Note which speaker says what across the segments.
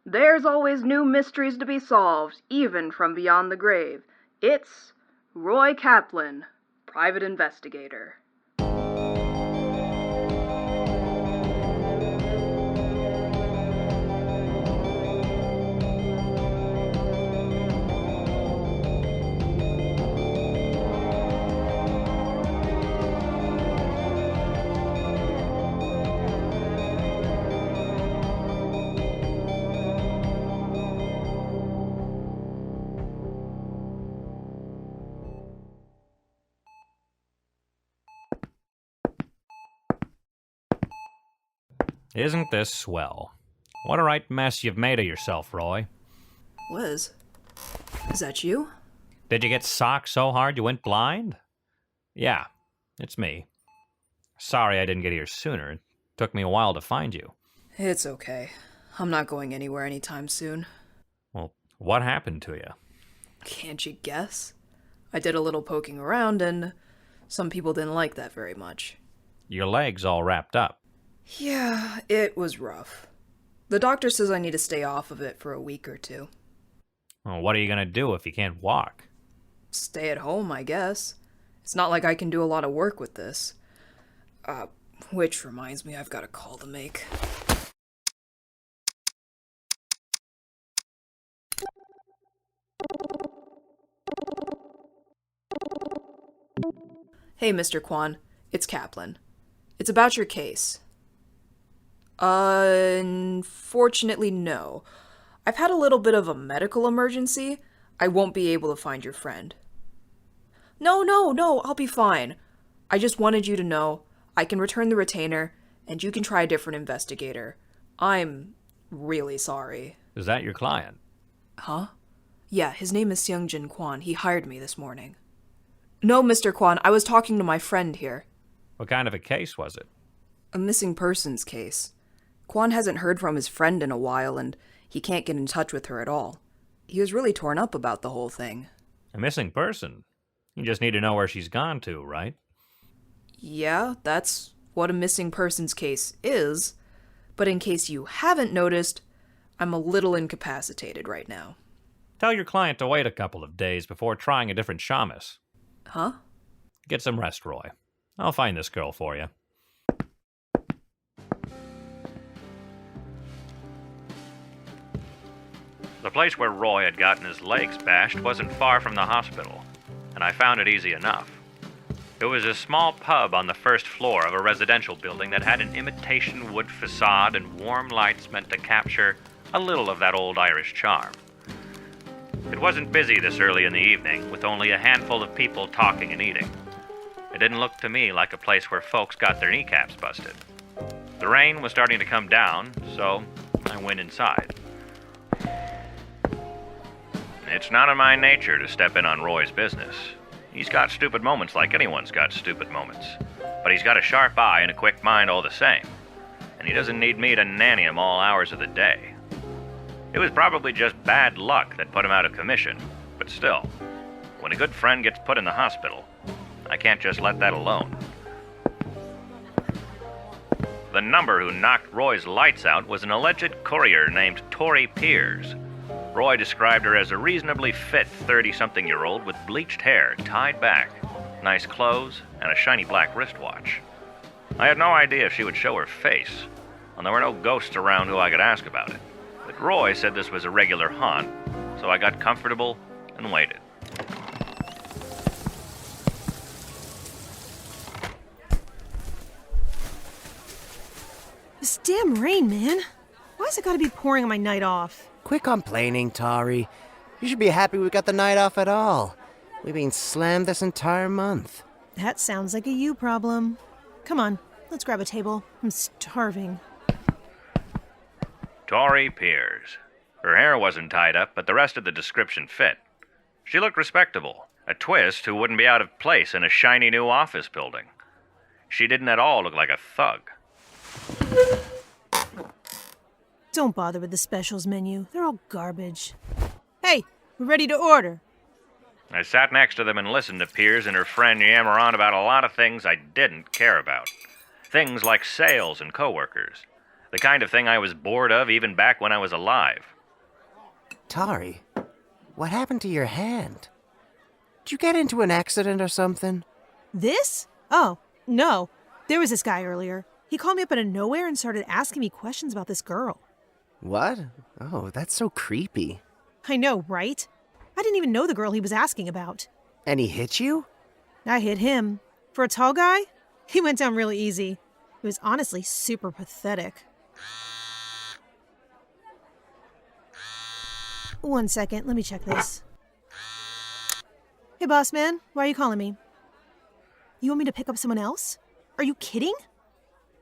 Speaker 1: There's always new mysteries to be solved, even from beyond the grave. It's Roy Kaplan, private investigator.
Speaker 2: Isn't this swell? What a right mess you've made of yourself, Roy.
Speaker 1: Liz, is that you?
Speaker 2: Did you get socked so hard you went blind? Yeah, it's me. Sorry I didn't get here sooner. It took me a while to find you.
Speaker 1: It's okay. I'm not going anywhere anytime soon.
Speaker 2: Well, what happened to you?
Speaker 1: Can't you guess? I did a little poking around, and some people didn't like that very much.
Speaker 2: Your leg's all wrapped up.
Speaker 1: Yeah, it was rough. The doctor says I need to stay off of it for a week or two.
Speaker 2: Well, what are you gonna do if you can't walk?
Speaker 1: Stay at home, I guess. It's not like I can do a lot of work with this. Which reminds me, I've got a call to make. Hey, Mr. Kwan. It's Kaplan. It's about your case. Unfortunately, no. I've had a little bit of a medical emergency. I won't be able to find your friend. No, I'll be fine. I just wanted you to know I can return the retainer, and you can try a different investigator. I'm really sorry.
Speaker 2: Is that your client?
Speaker 1: Huh? Yeah, his name is Seung-Jin Kwan. He hired me this morning. No, Mr. Kwan, I was talking to my friend here.
Speaker 2: What kind of a case was it?
Speaker 1: A missing persons case. Kwan hasn't heard from his friend in a while, and he can't get in touch with her at all. He was really torn up about the whole thing.
Speaker 2: A missing person? You just need to know where she's gone to, right?
Speaker 1: Yeah, that's what a missing persons case is. But in case you haven't noticed, I'm a little incapacitated right now.
Speaker 2: Tell your client to wait a couple of days before trying a different shamus.
Speaker 1: Huh?
Speaker 2: Get some rest, Roy. I'll find this girl for you. The place where Roy had gotten his legs bashed wasn't far from the hospital, and I found it easy enough. It was a small pub on the first floor of a residential building that had an imitation wood facade and warm lights meant to capture a little of that old Irish charm. It wasn't busy this early in the evening, with only a handful of people talking and eating. It didn't look to me like a place where folks got their kneecaps busted. The rain was starting to come down, so I went inside. It's not in my nature to step in on Roy's business. He's got stupid moments like anyone's got stupid moments. But he's got a sharp eye and a quick mind all the same. And he doesn't need me to nanny him all hours of the day. It was probably just bad luck that put him out of commission. But still, when a good friend gets put in the hospital, I can't just let that alone. The number who knocked Roy's lights out was an alleged courier named Tori Piers. Roy described her as a reasonably fit 30-something-year-old with bleached hair tied back, nice clothes, and a shiny black wristwatch. I had no idea if she would show her face, and there were no ghosts around who I could ask about it. But Roy said this was a regular haunt, so I got comfortable and waited.
Speaker 3: This damn rain, man. Why's it gotta be pouring on my night off?
Speaker 4: Quit complaining, Tari. You should be happy we got the night off at all. We've been slammed this entire month.
Speaker 3: That sounds like a you problem. Come on, let's grab a table. I'm starving.
Speaker 2: Tori Piers. Her hair wasn't tied up, but the rest of the description fit. She looked respectable, a twist who wouldn't be out of place in a shiny new office building. She didn't at all look like a thug.
Speaker 3: Don't bother with the specials menu. They're all garbage. Hey, we're ready to order.
Speaker 2: I sat next to them and listened to Piers and her friend yammer on about a lot of things I didn't care about. Things like sales and coworkers. The kind of thing I was bored of even back when I was alive.
Speaker 4: Tari, what happened to your hand? Did you get into an accident or something?
Speaker 3: This? Oh, no. There was this guy earlier. He called me up out of nowhere and started asking me questions about this girl.
Speaker 4: What? Oh, that's so creepy.
Speaker 3: I know, right? I didn't even know the girl he was asking about.
Speaker 4: And he hit you?
Speaker 3: I hit him. For a tall guy, he went down really easy. It was honestly super pathetic. One second, let me check this. Hey, boss man, why are you calling me? You want me to pick up someone else? Are you kidding?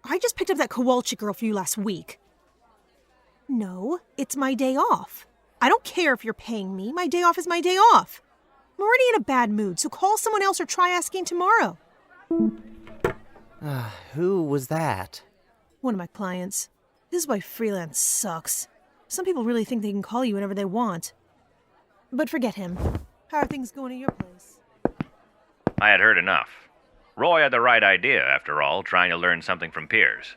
Speaker 3: I just picked up that KOWALCZYK girl for you last week. No, it's my day off. I don't care if you're paying me. My day off is my day off. I'm already in a bad mood, so call someone else or try asking tomorrow.
Speaker 4: Who was that?
Speaker 3: One of my clients. This is why freelance sucks. Some people really think they can call you whenever they want. But forget him. How are things going at your place?
Speaker 2: I had heard enough. Roy had the right idea, after all, trying to learn something from Piers.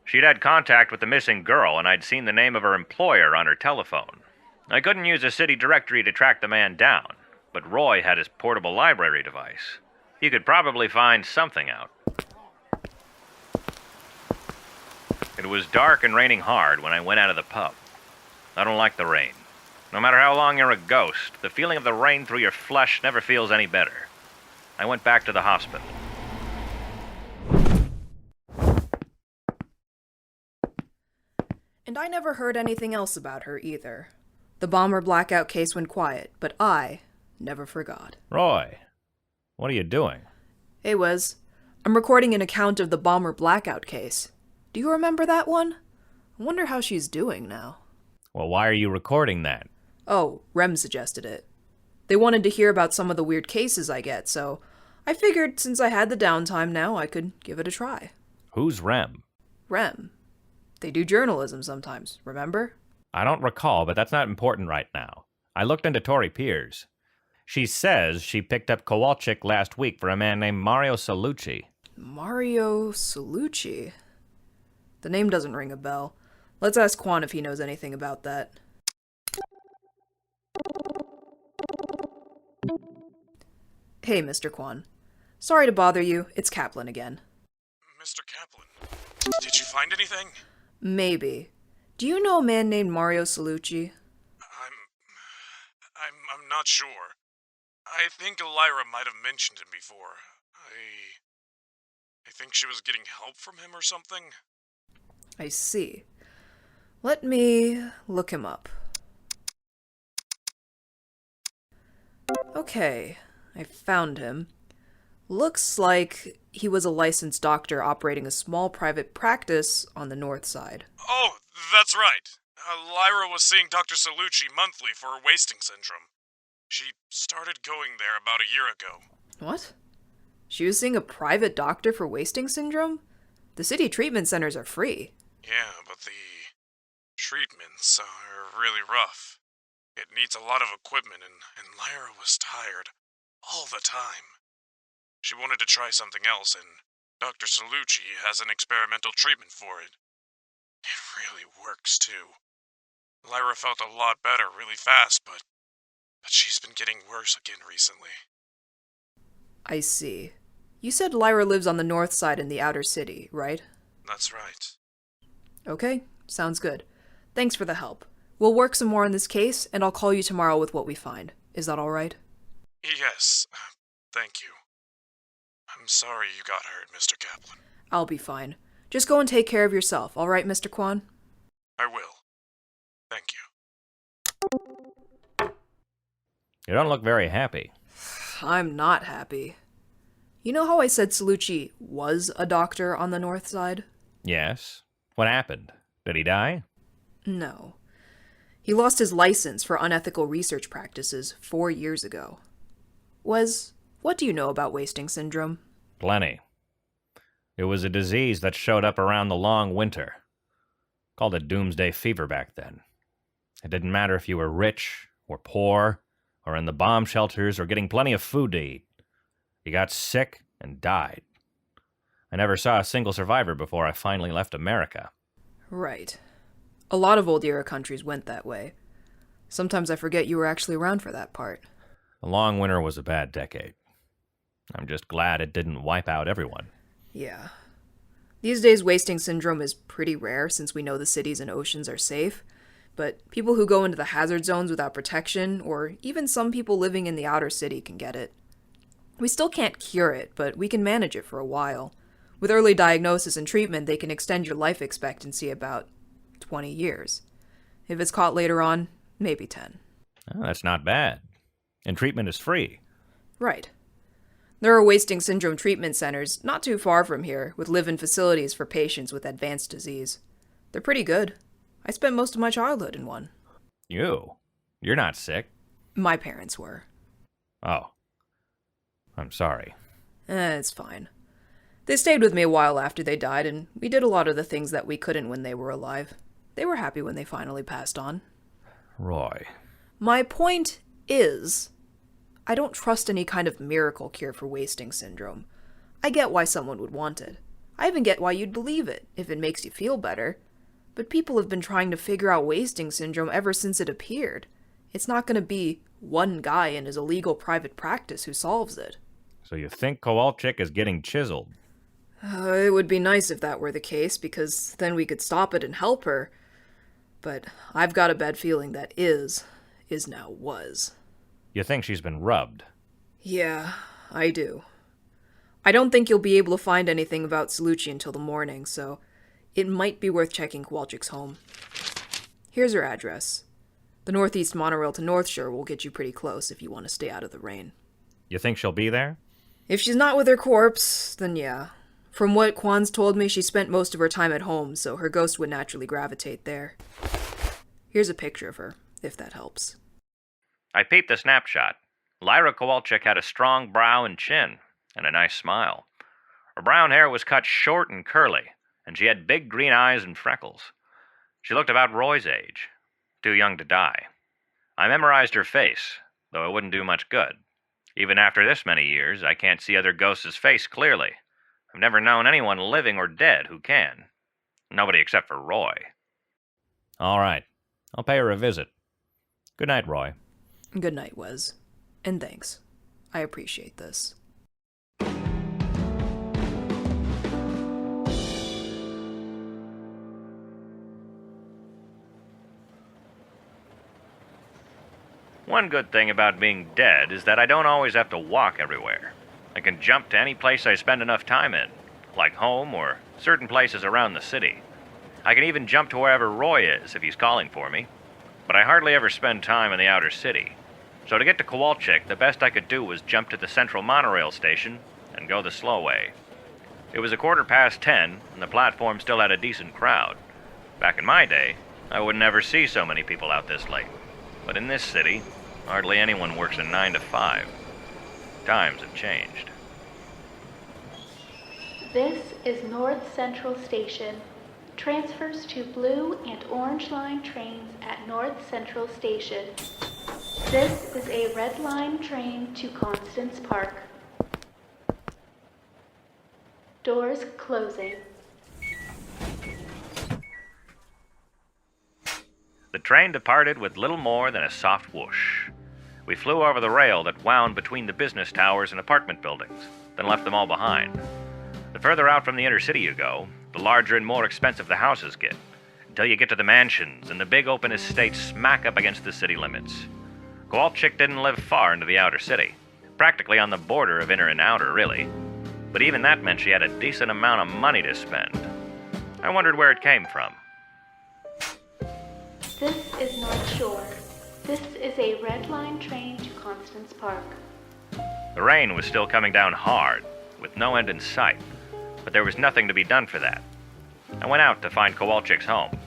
Speaker 2: She'd had contact with the missing girl, and I'd seen the name of her employer on her telephone. I couldn't use a city directory to track the man down, but Roy had his portable library device. He could probably find something out. It was dark and raining hard when I went out of the pub. I don't like the rain. No matter how long you're a ghost, the feeling of the rain through your flesh never feels any better. I went back to the hospital.
Speaker 1: And I never heard anything else about her either. The bomber blackout case went quiet, but I never forgot.
Speaker 2: Roy, what are you doing?
Speaker 1: Hey, Wes. I'm recording an account of the bomber blackout case. Do you remember that one? I wonder how she's doing now.
Speaker 2: Well, why are you recording that?
Speaker 1: Oh, Rem suggested it. They wanted to hear about some of the weird cases I get, so I figured since I had the downtime now, I could give it a try.
Speaker 2: Who's Rem?
Speaker 1: Rem. They do journalism sometimes, remember?
Speaker 2: I don't recall, but that's not important right now. I looked into Tori Piers. She says she picked up KOWALCZYK last week for a man named Mario Salucci.
Speaker 1: Mario Salucci? The name doesn't ring a bell. Let's ask Quan if he knows anything about that. Hey, Mr. Quan. Sorry to bother you, it's Kaplan again.
Speaker 5: Mr. Kaplan, did you find anything?
Speaker 1: Maybe. Do you know a man named Mario Salucci?
Speaker 5: I'm not sure. I think Lyra might have mentioned him before. I think she was getting help from him or something.
Speaker 1: I see. Let me look him up. Okay, I found him. Looks like he was a licensed doctor operating a small private practice on the north side.
Speaker 5: Oh, that's right. Lyra was seeing Dr. Salucci monthly for her wasting syndrome. She started going there about a year ago.
Speaker 1: What? She was seeing a private doctor for wasting syndrome? The city treatment centers are free.
Speaker 5: Yeah, but the treatments are really rough. It needs a lot of equipment, and Lyra was tired all the time. She wanted to try something else, and Dr. Salucci has an experimental treatment for it. It really works, too. Lyra felt a lot better really fast, but she's been getting worse again recently.
Speaker 1: I see. You said Lyra lives on the north side in the outer city, right?
Speaker 5: That's right.
Speaker 1: Okay, sounds good. Thanks for the help. We'll work some more on this case, and I'll call you tomorrow with what we find. Is that all right?
Speaker 5: Yes, thank you. I'm sorry you got hurt, Mr. Kaplan.
Speaker 1: I'll be fine. Just go and take care of yourself, all right, Mr. Quan?
Speaker 5: I will. Thank you.
Speaker 2: You don't look very happy.
Speaker 1: I'm not happy. You know how I said Salucci was a doctor on the north side?
Speaker 2: Yes. What happened? Did he die?
Speaker 1: No. He lost his license for unethical research practices 4 years ago. Wes, what do you know about wasting syndrome?
Speaker 2: Plenty. It was a disease that showed up around the long winter. Called it doomsday fever back then. It didn't matter if you were rich or poor, or in the bomb shelters, or getting plenty of food to eat. You got sick and died. I never saw a single survivor before I finally left America.
Speaker 1: Right. A lot of old era countries went that way. Sometimes I forget you were actually around for that part.
Speaker 2: The long winter was a bad decade. I'm just glad it didn't wipe out everyone.
Speaker 1: Yeah. These days, wasting syndrome is pretty rare since we know the cities and oceans are safe. But people who go into the hazard zones without protection, or even some people living in the outer city, can get it. We still can't cure it, but we can manage it for a while. With early diagnosis and treatment, they can extend your life expectancy about 20 years. If it's caught later on, maybe 10.
Speaker 2: Oh, that's not bad. And treatment is free.
Speaker 1: Right. There are wasting syndrome treatment centers not too far from here with live-in facilities for patients with advanced disease. They're pretty good. I spent most of my childhood in one.
Speaker 2: You? You're not sick.
Speaker 1: My parents were.
Speaker 2: Oh. I'm sorry.
Speaker 1: It's fine. They stayed with me a while after they died, and we did a lot of the things that we couldn't when they were alive. They were happy when they finally passed on.
Speaker 2: Roy.
Speaker 1: My point is, I don't trust any kind of miracle cure for wasting syndrome. I get why someone would want it. I even get why you'd believe it, if it makes you feel better. But people have been trying to figure out wasting syndrome ever since it appeared. It's not going to be one guy in his illegal private practice who solves it.
Speaker 2: So you think KOWALCZYK is getting chiseled?
Speaker 1: It would be nice if that were the case, because then we could stop it and help her. But I've got a bad feeling that is now was.
Speaker 2: You think she's been rubbed?
Speaker 1: Yeah, I do. I don't think you'll be able to find anything about Salucci until the morning, so it might be worth checking KOWALCZYK's home. Here's her address. The northeast monorail to North Shore will get you pretty close if you want to stay out of the rain.
Speaker 2: You think she'll be there?
Speaker 1: If she's not with her corpse, then yeah. From what Kwan's told me, she spent most of her time at home, so her ghost would naturally gravitate there. Here's a picture of her, if that helps.
Speaker 2: I peeped the snapshot. Lyra KOWALCZYK had a strong brow and chin, and a nice smile. Her brown hair was cut short and curly, and she had big green eyes and freckles. She looked about Roy's age, too young to die. I memorized her face, though it wouldn't do much good. Even after this many years, I can't see other ghosts' face clearly. I've never known anyone living or dead who can. Nobody except for Roy. All right. I'll pay her a visit. Good night, Roy.
Speaker 1: Good night, Wes. And thanks. I appreciate this.
Speaker 2: One good thing about being dead is that I don't always have to walk everywhere. I can jump to any place I spend enough time in, like home or certain places around the city. I can even jump to wherever Roy is if he's calling for me. But I hardly ever spend time in the outer city. So to get to KOWALCZYK, the best I could do was jump to the central monorail station and go the slow way. It was 10:15, and the platform still had a decent crowd. Back in my day, I would never see so many people out this late. But in this city, hardly anyone works a 9 to 5. Times have changed.
Speaker 6: This is North Central Station. Transfers to Blue and Orange Line trains at North Central Station. This is a Red Line train to Constance Park. Doors closing.
Speaker 2: The train departed with little more than a soft whoosh. We flew over the rail that wound between the business towers and apartment buildings, then left them all behind. The further out from the inner city you go, the larger and more expensive the houses get, until you get to the mansions and the big open estates smack up against the city limits. KOWALCZYK didn't live far into the outer city, practically on the border of inner and outer, really. But even that meant she had a decent amount of money to spend. I wondered where it came from.
Speaker 6: This is North Shore. This is a Red Line train to Constance Park.
Speaker 2: The rain was still coming down hard, with no end in sight, but there was nothing to be done for that. I went out to find KOWALCZYK's home.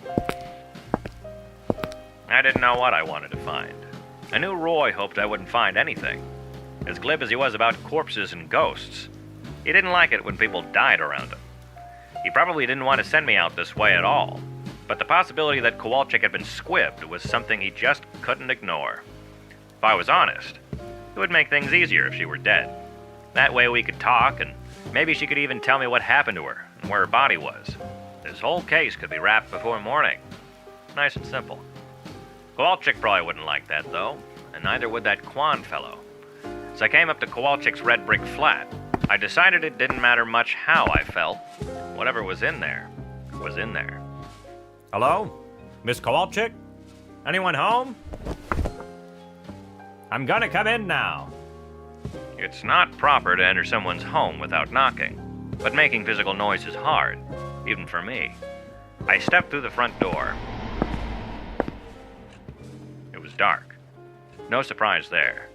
Speaker 2: I didn't know what I wanted to find. I knew Roy hoped I wouldn't find anything. As glib as he was about corpses and ghosts, he didn't like it when people died around him. He probably didn't want to send me out this way at all, but the possibility that KOWALCZYK had been squibbed was something he just couldn't ignore. If I was honest, it would make things easier if she were dead. That way we could talk, and maybe she could even tell me what happened to her and where her body was. This whole case could be wrapped before morning. Nice and simple. Kowalczyk probably wouldn't like that, though, and neither would that Kwan fellow. As I came up to Kowalczyk's red brick flat, I decided it didn't matter much how I felt. Whatever was in there was in there. Hello? Miss Kowalczyk? Anyone home? I'm gonna come in now. It's not proper to enter someone's home without knocking, but making physical noise is hard, even for me. I stepped through the front door. It was dark. No surprise there.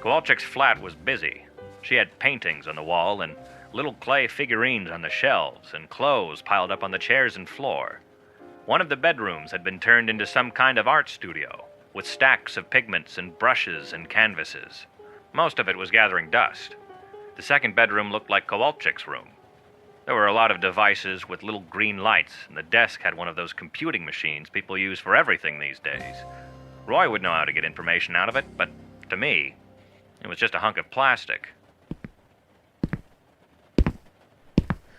Speaker 2: Kowalczyk's flat was busy. She had paintings on the wall and little clay figurines on the shelves and clothes piled up on the chairs and floor. One of the bedrooms had been turned into some kind of art studio, with stacks of pigments and brushes and canvases. Most of it was gathering dust. The second bedroom looked like Kowalczyk's room. There were a lot of devices with little green lights, and the desk had one of those computing machines people use for everything these days. Roy would know how to get information out of it, but to me, it was just a hunk of plastic.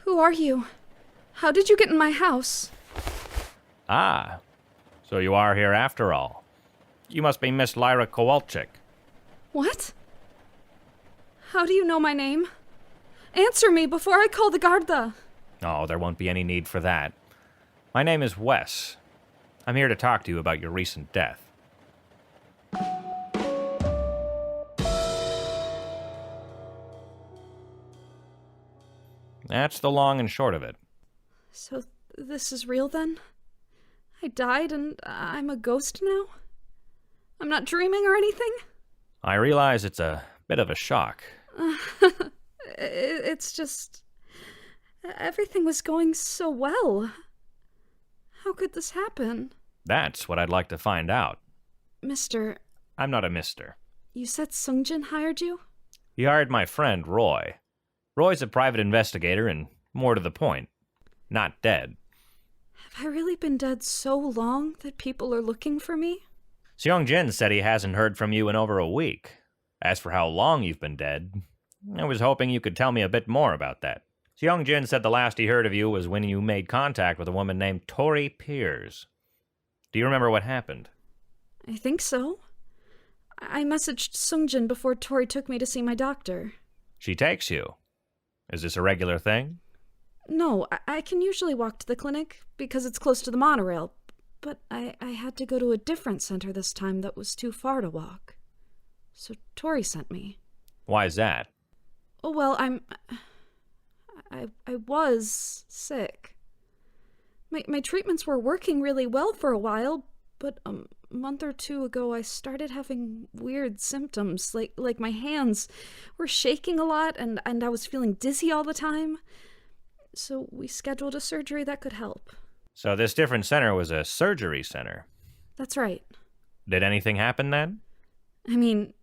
Speaker 7: Who are you? How did you get in my house?
Speaker 2: Ah, so you are here after all. You must be Miss Lyra Kowalczyk.
Speaker 7: What? How do you know my name? Answer me before I call the Garda.
Speaker 2: Oh, there won't be any need for that. My name is Wes. I'm here to talk to you about your recent death. That's the long and short of it.
Speaker 7: So this is real then? I died and I'm a ghost now? I'm not dreaming or anything?
Speaker 2: I realize it's a bit of a shock.
Speaker 7: It's just... everything was going so well. How could this happen?
Speaker 2: That's what I'd like to find out.
Speaker 7: Mister...
Speaker 2: I'm not a mister.
Speaker 7: You said Sungjin hired you?
Speaker 2: He hired my friend, Roy. Roy's a private investigator and, more to the point, not dead.
Speaker 7: Have I really been dead so long that people are looking for me?
Speaker 2: Seong-jin said he hasn't heard from you in over a week. As for how long you've been dead, I was hoping you could tell me a bit more about that. Seong-jin said the last he heard of you was when you made contact with a woman named Tori Piers. Do you remember what happened?
Speaker 7: I think so. I messaged Sungjin before Tori took me to see my doctor.
Speaker 2: She takes you. Is this a regular thing?
Speaker 7: No, I can usually walk to the clinic because it's close to the monorail, but I had to go to a different center this time that was too far to walk. So Tori sent me.
Speaker 2: Why is that?
Speaker 7: Oh, well, I was sick. My treatments were working really well for a while, but a month or two ago I started having weird symptoms, like my hands were shaking a lot and I was feeling dizzy all the time. So we scheduled a surgery that could help.
Speaker 2: So this different center was a surgery center?
Speaker 7: That's right.
Speaker 2: Did anything happen then?
Speaker 7: I mean,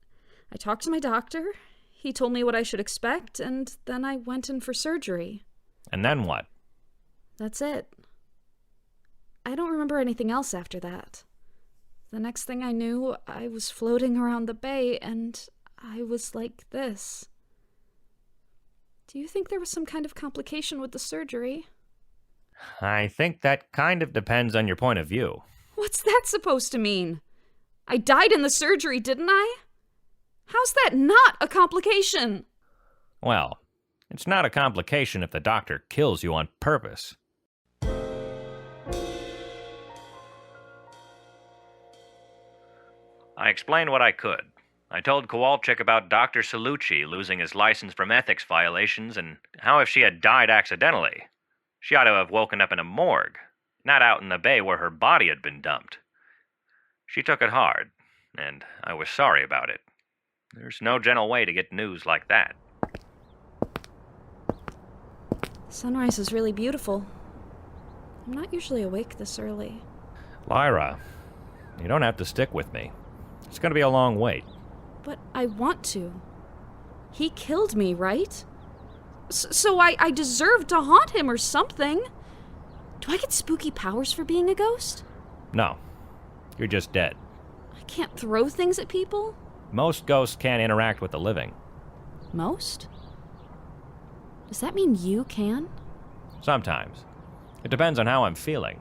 Speaker 7: I talked to my doctor, he told me what I should expect, and then I went in for surgery.
Speaker 2: And then what?
Speaker 7: That's it. I don't remember anything else after that. The next thing I knew, I was floating around the bay, and I was like this. Do you think there was some kind of complication with the surgery?
Speaker 2: I think that kind of depends on your point of view.
Speaker 7: What's that supposed to mean? I died in the surgery, didn't I? How's that not a complication?
Speaker 2: Well, it's not a complication if the doctor kills you on purpose. I explained what I could. I told Kowalczyk about Dr. Salucci losing his license from ethics violations and how if she had died accidentally, she ought to have woken up in a morgue, not out in the bay where her body had been dumped. She took it hard, and I was sorry about it. There's no gentle way to get news like that.
Speaker 7: Sunrise is really beautiful. I'm not usually awake this early.
Speaker 2: Lyra, you don't have to stick with me. It's going to be a long wait.
Speaker 7: But I want to. He killed me, right? So I deserve to haunt him or something. Do I get spooky powers for being a ghost?
Speaker 2: No, you're just dead.
Speaker 7: I can't throw things at people?
Speaker 2: Most ghosts can't interact with the living.
Speaker 7: Most? Does that mean you can?
Speaker 2: Sometimes. It depends on how I'm feeling.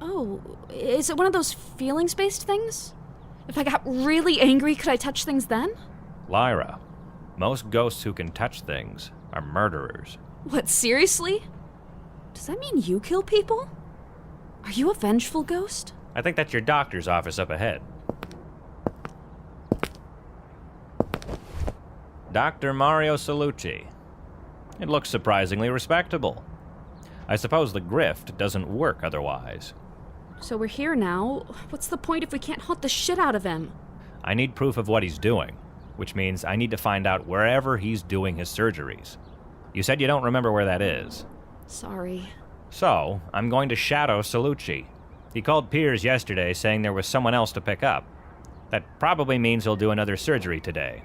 Speaker 7: Oh, is it one of those feelings-based things? If I got really angry, could I touch things then?
Speaker 2: Lyra, most ghosts who can touch things are murderers.
Speaker 7: What, seriously? Does that mean you kill people? Are you a vengeful ghost?
Speaker 2: I think that's your doctor's office up ahead. Dr. Mario Salucci. It looks surprisingly respectable. I suppose the grift doesn't work otherwise.
Speaker 7: So we're here now. What's the point if we can't hunt the shit out of him?
Speaker 2: I need proof of what he's doing, which means I need to find out wherever he's doing his surgeries. You said you don't remember where that is.
Speaker 7: Sorry.
Speaker 2: So, I'm going to shadow Salucci. He called Piers yesterday saying there was someone else to pick up. That probably means he'll do another surgery today.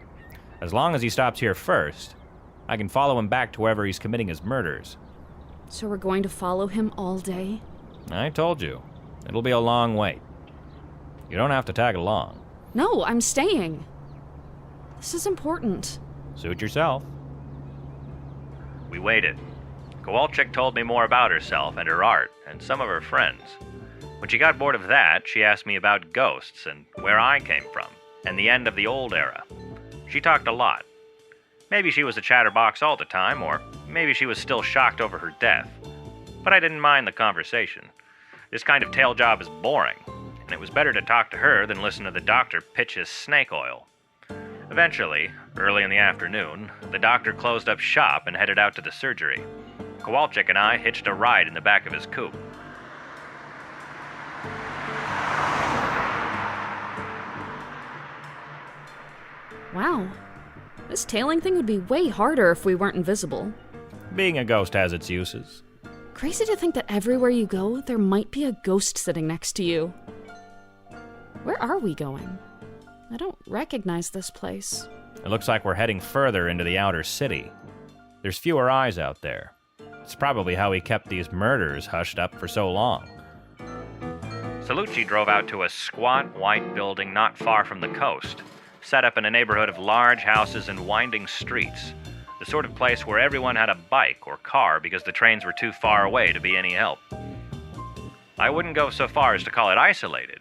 Speaker 2: As long as he stops here first, I can follow him back to wherever he's committing his murders.
Speaker 7: So we're going to follow him all day?
Speaker 2: I told you. It'll be a long wait. You don't have to tag along.
Speaker 7: No, I'm staying. This is important.
Speaker 2: Suit yourself. We waited. KOWALCZYK told me more about herself and her art and some of her friends. When she got bored of that, she asked me about ghosts and where I came from, and the end of the old era. She talked a lot. Maybe she was a chatterbox all the time, or maybe she was still shocked over her death. But I didn't mind the conversation. This kind of tail job is boring, and it was better to talk to her than listen to the doctor pitch his snake oil. Eventually, early in the afternoon, the doctor closed up shop and headed out to the surgery. KOWALCZYK and I hitched a ride in the back of his coupe.
Speaker 7: Wow. This tailing thing would be way harder if we weren't invisible.
Speaker 2: Being a ghost has its uses.
Speaker 7: Crazy to think that everywhere you go, there might be a ghost sitting next to you. Where are we going? I don't recognize this place.
Speaker 2: It looks like we're heading further into the outer city. There's fewer eyes out there. It's probably how he kept these murders hushed up for so long. Salucci drove out to a squat, white building not far from the coast, set up in a neighborhood of large houses and winding streets, the sort of place where everyone had a bike or car because the trains were too far away to be any help. I wouldn't go so far as to call it isolated,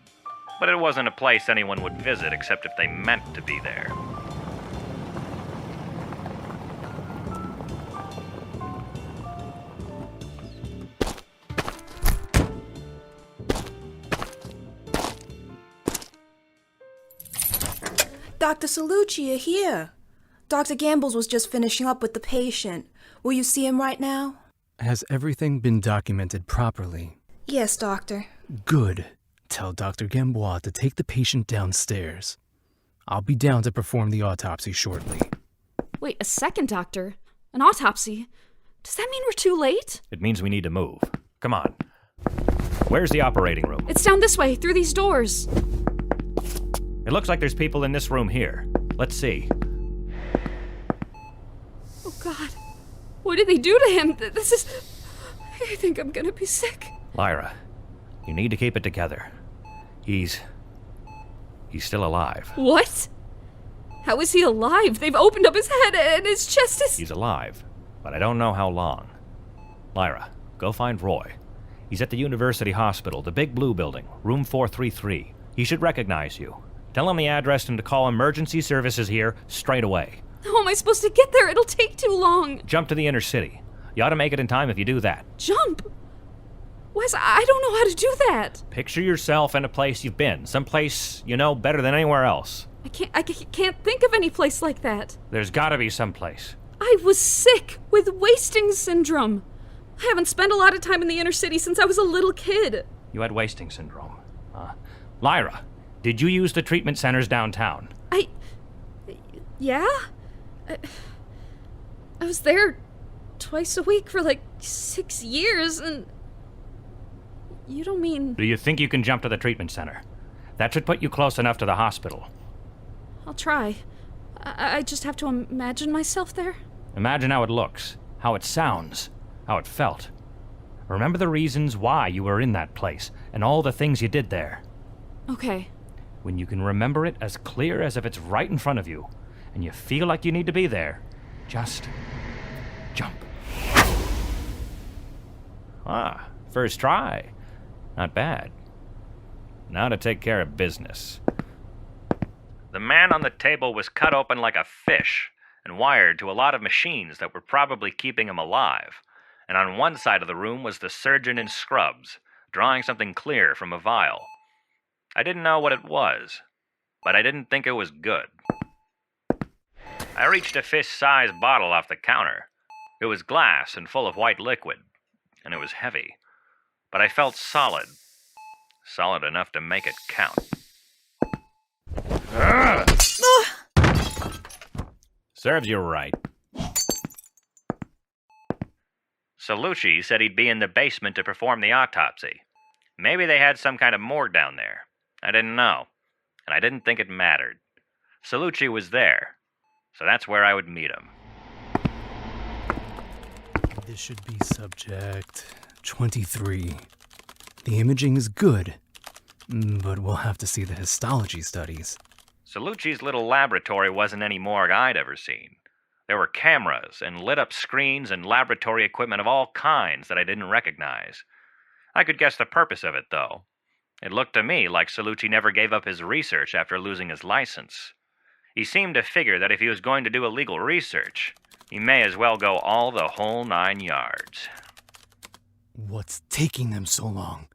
Speaker 2: but it wasn't a place anyone would visit except if they meant to be there.
Speaker 1: Dr. Salucci, you're here. Dr. Gambles was just finishing up with the patient. Will you see him right now?
Speaker 8: Has everything been documented properly?
Speaker 1: Yes, doctor.
Speaker 8: Good. Tell Dr. Gambois to take the patient downstairs. I'll be down to perform the autopsy shortly.
Speaker 7: Wait, a second, doctor? An autopsy? Does that mean we're too late?
Speaker 2: It means we need to move. Come on. Where's the operating room?
Speaker 7: It's down this way, through these doors.
Speaker 2: It looks like there's people in this room here. Let's see.
Speaker 7: Oh, God. What did they do to him? This is... I think I'm gonna be sick.
Speaker 2: Lyra, you need to keep it together. He's still alive.
Speaker 7: What? How is he alive? They've opened up his head and his chest is...
Speaker 2: He's alive, but I don't know how long. Lyra, go find Roy. He's at the University Hospital, the big blue building, room 433. He should recognize you. Tell him the address and to call emergency services here straight away.
Speaker 7: How am I supposed to get there? It'll take too long.
Speaker 2: Jump to the inner city. You ought to make it in time if you do that.
Speaker 7: Jump? Wes, I don't know how to do that.
Speaker 2: Picture yourself in a place you've been, someplace you know better than anywhere else.
Speaker 7: I can't think of any place like that.
Speaker 2: There's gotta be someplace.
Speaker 7: I was sick with wasting syndrome. I haven't spent a lot of time in the inner city since I was a little kid.
Speaker 2: You had wasting syndrome. Lyra, did you use the treatment centers downtown?
Speaker 7: Yeah? I was there twice a week for like 6 years, and... You don't mean...
Speaker 2: Do you think you can jump to the treatment center? That should put you close enough to the hospital.
Speaker 7: I'll try. I just have to imagine myself there?
Speaker 2: Imagine how it looks, how it sounds, how it felt. Remember the reasons why you were in that place, and all the things you did there.
Speaker 7: Okay.
Speaker 2: When you can remember it as clear as if it's right in front of you, and you feel like you need to be there, just jump. First try. Not bad. Now to take care of business. The man on the table was cut open like a fish and wired to a lot of machines that were probably keeping him alive. And on one side of the room was the surgeon in scrubs, drawing something clear from a vial. I didn't know what it was, but I didn't think it was good. I reached a fist-sized bottle off the counter. It was glass and full of white liquid, and it was heavy. But I felt solid. Solid enough to make it count. Serves you right. Salucci said he'd be in the basement to perform the autopsy. Maybe they had some kind of morgue down there. I didn't know, and I didn't think it mattered. Salucci was there, so that's where I would meet him.
Speaker 8: This should be subject 23. The imaging is good, but we'll have to see the histology studies.
Speaker 2: Salucci's little laboratory wasn't any morgue I'd ever seen. There were cameras and lit-up screens and laboratory equipment of all kinds that I didn't recognize. I could guess the purpose of it, though. It looked to me like Salucci never gave up his research after losing his license. He seemed to figure that if he was going to do illegal research, he may as well go all the whole 9 yards.
Speaker 8: What's taking them so long?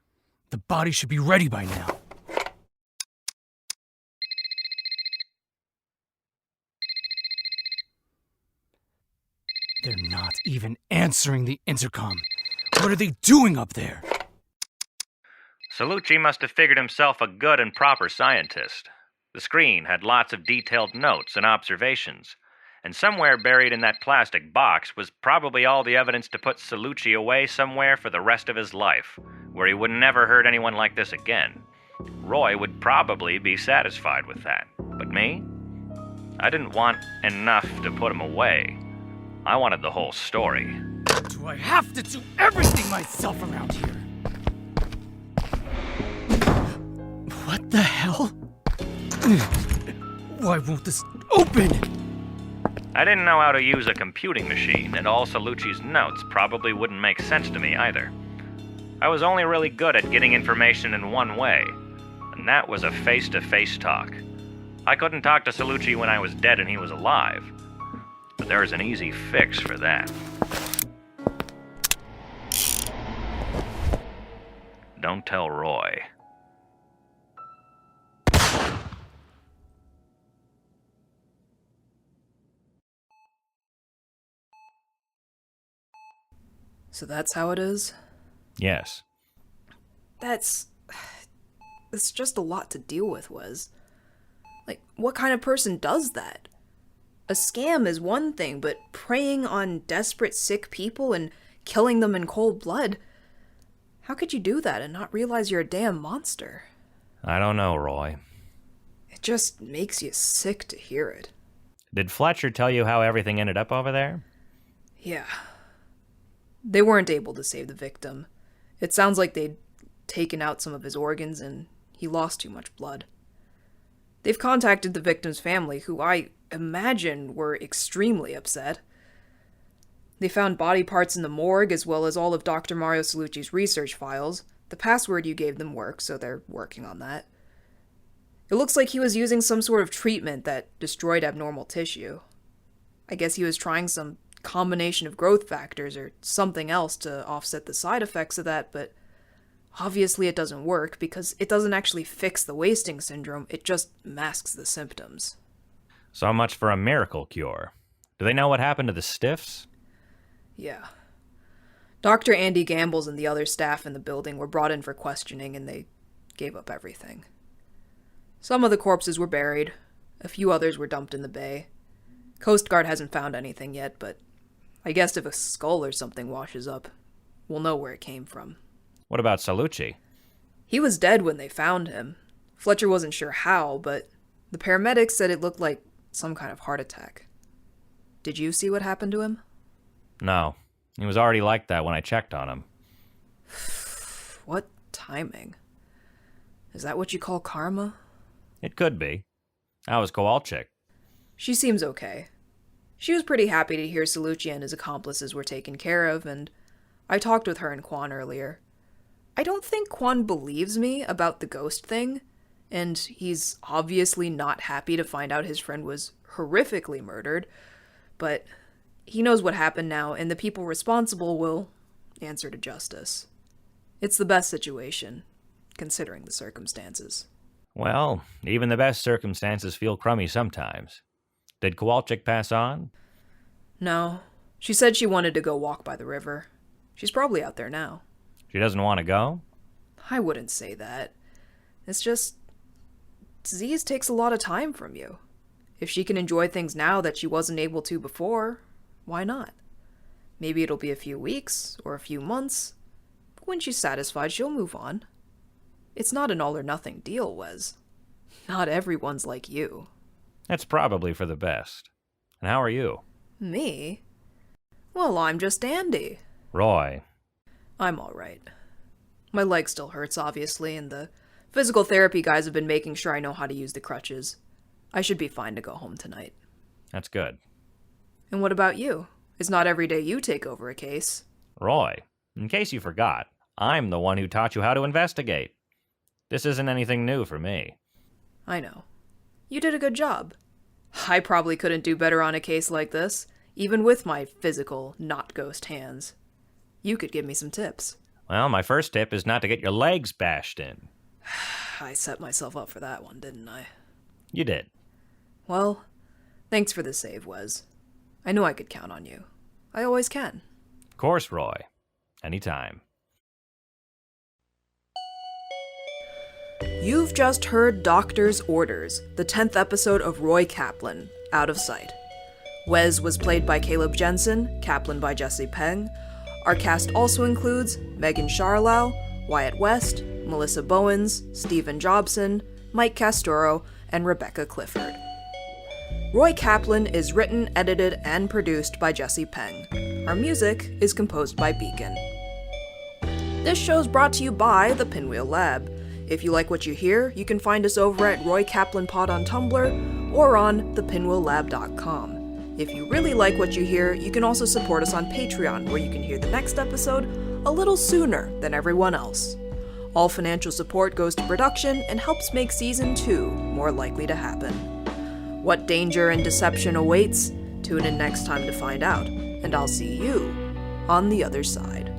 Speaker 8: The body should be ready by now. They're not even answering the intercom. What are they doing up there?
Speaker 2: Salucci must have figured himself a good and proper scientist. The screen had lots of detailed notes and observations, and somewhere buried in that plastic box was probably all the evidence to put Salucci away somewhere for the rest of his life, where he would never hurt anyone like this again. Roy would probably be satisfied with that. But me? I didn't want enough to put him away. I wanted the whole story.
Speaker 8: Do I have to do everything myself around here? What the hell? Why won't this open?
Speaker 2: I didn't know how to use a computing machine, and all Salucci's notes probably wouldn't make sense to me either. I was only really good at getting information in one way, and that was a face-to-face talk. I couldn't talk to Salucci when I was dead and he was alive, but there was an easy fix for that. Don't tell Roy.
Speaker 1: So that's how it is?
Speaker 2: Yes.
Speaker 1: It's just a lot to deal with, Wes. Like, what kind of person does that? A scam is one thing, but preying on desperate, sick people and killing them in cold blood? How could you do that and not realize you're a damn monster?
Speaker 2: I don't know, Roy.
Speaker 1: It just makes you sick to hear it.
Speaker 2: Did Fletcher tell you how everything ended up over there?
Speaker 1: Yeah. They weren't able to save the victim. It sounds like they'd taken out some of his organs and he lost too much blood. They've contacted the victim's family, who I imagine were extremely upset. They found body parts in the morgue as well as all of Dr. Mario Salucci's research files. The password you gave them worked, so they're working on that. It looks like he was using some sort of treatment that destroyed abnormal tissue. I guess he was trying some combination of growth factors or something else to offset the side effects of that, but obviously it doesn't work because it doesn't actually fix the wasting syndrome, it just masks the symptoms.
Speaker 2: So much for a miracle cure. Do they know what happened to the stiffs?
Speaker 1: Yeah. Dr. Andy Gambles and the other staff in the building were brought in for questioning and they gave up everything. Some of the corpses were buried, a few others were dumped in the bay. Coast Guard hasn't found anything yet, but I guess if a skull or something washes up, we'll know where it came from.
Speaker 2: What about Salucci?
Speaker 1: He was dead when they found him. Fletcher wasn't sure how, but the paramedics said it looked like some kind of heart attack. Did you see what happened to him?
Speaker 2: No. He was already like that when I checked on him.
Speaker 1: What timing? Is that what you call karma?
Speaker 2: It could be. How was KOWALCZYK?
Speaker 1: She seems okay. She was pretty happy to hear Salucci and his accomplices were taken care of, and I talked with her and Quan earlier. I don't think Quan believes me about the ghost thing, and he's obviously not happy to find out his friend was horrifically murdered, but he knows what happened now, and the people responsible will answer to justice. It's the best situation, considering the circumstances.
Speaker 2: Well, even the best circumstances feel crummy sometimes. Did KOWALCZYK pass on?
Speaker 1: No. She said she wanted to go walk by the river. She's probably out there now.
Speaker 2: She doesn't want to go?
Speaker 1: I wouldn't say that. It's just... disease takes a lot of time from you. If she can enjoy things now that she wasn't able to before, why not? Maybe it'll be a few weeks, or a few months. When she's satisfied, she'll move on. It's not an all-or-nothing deal, Wes. Not everyone's like you.
Speaker 2: That's probably for the best. And how are you?
Speaker 1: Me? Well, I'm just Andy.
Speaker 2: Roy.
Speaker 1: I'm alright. My leg still hurts, obviously, and the physical therapy guys have been making sure I know how to use the crutches. I should be fine to go home tonight.
Speaker 2: That's good.
Speaker 1: And what about you? It's not every day you take over a case.
Speaker 2: Roy, in case you forgot, I'm the one who taught you how to investigate. This isn't anything new for me.
Speaker 1: I know. You did a good job. I probably couldn't do better on a case like this, even with my physical, not ghost hands. You could give me some tips.
Speaker 2: Well, my first tip is not to get your legs bashed in.
Speaker 1: I set myself up for that one, didn't I?
Speaker 2: You did.
Speaker 1: Well, thanks for the save, Wes. I knew I could count on you. I always can.
Speaker 2: Of course, Roy. Anytime.
Speaker 1: You've just heard Doctor's Orders, the 10th episode of Roy Kaplan, Out of Sight. Wes was played by Caleb Jensen, Kaplan by Jesse Peng. Our cast also includes Megan Scharlau, Wyatt West, Melissa Bowens, Stephen Jobson, Mike Castoro, and Rebecca Clifford. Roy Kaplan is written, edited, and produced by Jesse Peng. Our music is composed by Beacon. This show's brought to you by the Pinwheel Lab. If you like what you hear, you can find us over at Roy Kaplan Pod on Tumblr or on thepinwheellab.com. If you really like what you hear, you can also support us on Patreon, where you can hear the next episode a little sooner than everyone else. All financial support goes to production and helps make Season 2 more likely to happen. What danger and deception awaits? Tune in next time to find out, and I'll see you on the other side.